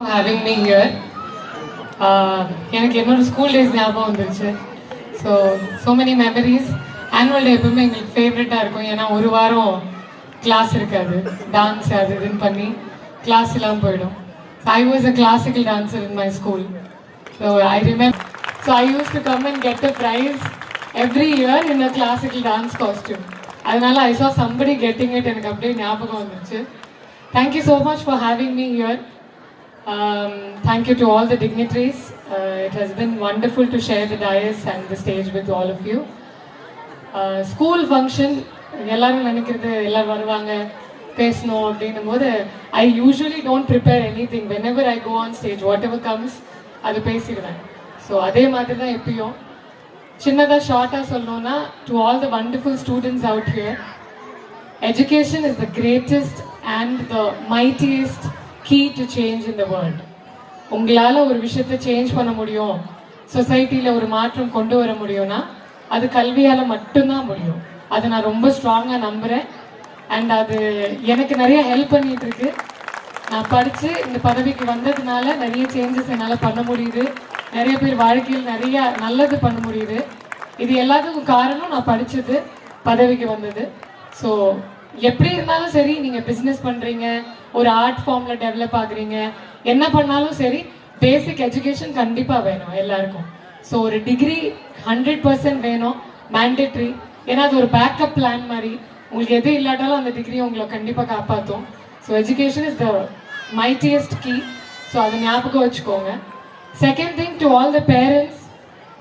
having me here. எனக்கு என்னோட school days ஞாபகம் வந்துருச்சு. So many memories. Annual day எப்பவுமே எங்களுக்கு ஃபேவரட்டாக இருக்கும். ஏன்னா ஒரு வாரம் கிளாஸ் இருக்காது, டான்ஸ் அது இதுன்னு பண்ணி கிளாஸ் எல்லாம் போயிடும். I was a classical dancer in my school. So I remember, so I use to come and get a prize every year in a classical dance costume. அதனால I saw somebody getting it, எனக்கு அப்படியே ஞாபகம் வந்துருச்சு. Thank you so much for having me here. Thank you to all the dignitaries. It has been wonderful to share the dais and the stage with all of you. School function, எல்லாரும் நினைக்கிறது எல்லாரும் வருவாங்க பேசணும் அப்படின்னும் போது I usually don't prepare anything. Whenever I go on stage, whatever comes, அது பேசிடுவேன். So அதே மாதிரி தான் எப்பயும். சின்னதாக ஷார்ட்டாக சொல்லணும்னா, to all the wonderful students out here, education is the greatest and the mightiest key to change in the world. உங்களால் ஒரு விஷயத்தை சேஞ்ச் பண்ண முடியும், சொசைட்டியில் ஒரு மாற்றம் கொண்டு வர முடியும்னா அது கல்வியால் மட்டும்தான் முடியும். அதை நான் ரொம்ப ஸ்ட்ராங்காக நம்புகிறேன். அண்ட் அது எனக்கு நிறைய ஹெல்ப் பண்ணிகிட்டு இருக்கு. நான் படித்து இந்த பதவிக்கு வந்ததுனால நிறைய சேஞ்சஸ் என்னால் பண்ண முடியுது. நிறைய பேர் வாழ்க்கையில் நிறைய நல்லது பண்ண முடியுது. இது எல்லாத்துக்கும் காரணம் நான் படித்தது, பதவிக்கு வந்தது. ஸோ எப்படி இருந்தாலும் சரி, நீங்கள் பிஸ்னஸ் பண்ணுறீங்க, ஒரு ஆர்ட் ஃபார்மில் டெவலப் ஆகுறீங்க, என்ன பண்ணாலும் சரி, பேசிக் எஜுகேஷன் கண்டிப்பாக வேணும் எல்லாருக்கும். ஸோ ஒரு டிகிரி 100% வேணும், மேண்டேட்ரி. ஏன்னா அது ஒரு பேக்கப் பிளான் மாதிரி. உங்களுக்கு எது இல்லாட்டாலும் அந்த டிகிரி உங்களை கண்டிப்பாக காப்பாற்றும். So education is the mightiest key. So அதை ஞாபகம் வச்சுக்கோங்க. Second thing, to all the parents,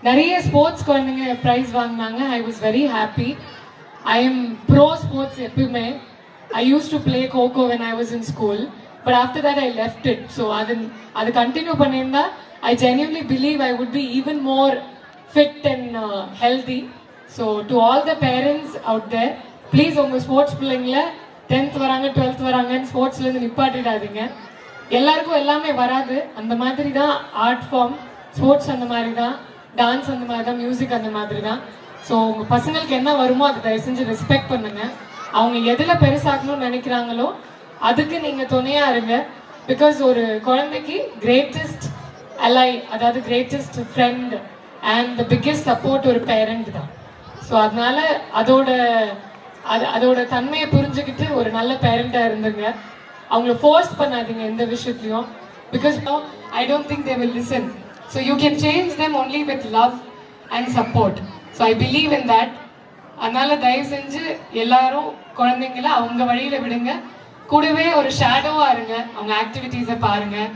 நிறைய ஸ்போர்ட்ஸ் குழந்தைங்க ப்ரைஸ் வாங்கினாங்க. I was very happy. I am pro sports எப்பவுமே. I used to play Kho-Kho when I was in school, but after that I left it. So அது continue பண்ணியிருந்தா I genuinely believe I would be even more fit and healthy. So to all the parents out there, please உங்கள் sports பிள்ளைங்கள 10th வராங்க 12th வராங்கன்னு ஸ்போர்ட்ஸ்லேருந்து நிப்பாட்டிடாதீங்க. எல்லாருக்கும் எல்லாமே வராது. அந்த மாதிரி தான் ஆர்ட் ஃபார்ம், ஸ்போர்ட்ஸ் அந்த மாதிரி தான், டான்ஸ் அந்த மாதிரி தான், மியூசிக் அந்த மாதிரி தான். ஸோ உங்கள் பசங்களுக்கு என்ன வருமோ அதை தயவு செஞ்சு ரெஸ்பெக்ட் பண்ணுங்கள். அவங்க எதில் பெருசாக்கணும்னு நினைக்கிறாங்களோ அதுக்கு நீங்கள் துணையாக இருங்க. பிகாஸ் ஒரு குழந்தைக்கு கிரேட்டஸ்ட் அலை, அதாவது greatest friend and the biggest support ஒரு பேரண்ட் தான். ஸோ அதனால அதோட தன்மையை புரிஞ்சுக்கிட்டு ஒரு நல்ல பேரண்டாக இருந்துங்க. அவங்கள ஃபோர்ஸ் பண்ணாதீங்க எந்த விஷயத்துலையும். Because I don't think they will listen. So you can change them only with love and support. So I believe in that. அதனால தயவு செஞ்சு எல்லாரும் குழந்தைங்கள அவங்க வழியில் விடுங்க. கூடவே ஒரு ஷேடோவாக இருங்க, அவங்க ஆக்டிவிட்டீஸை பாருங்கள்.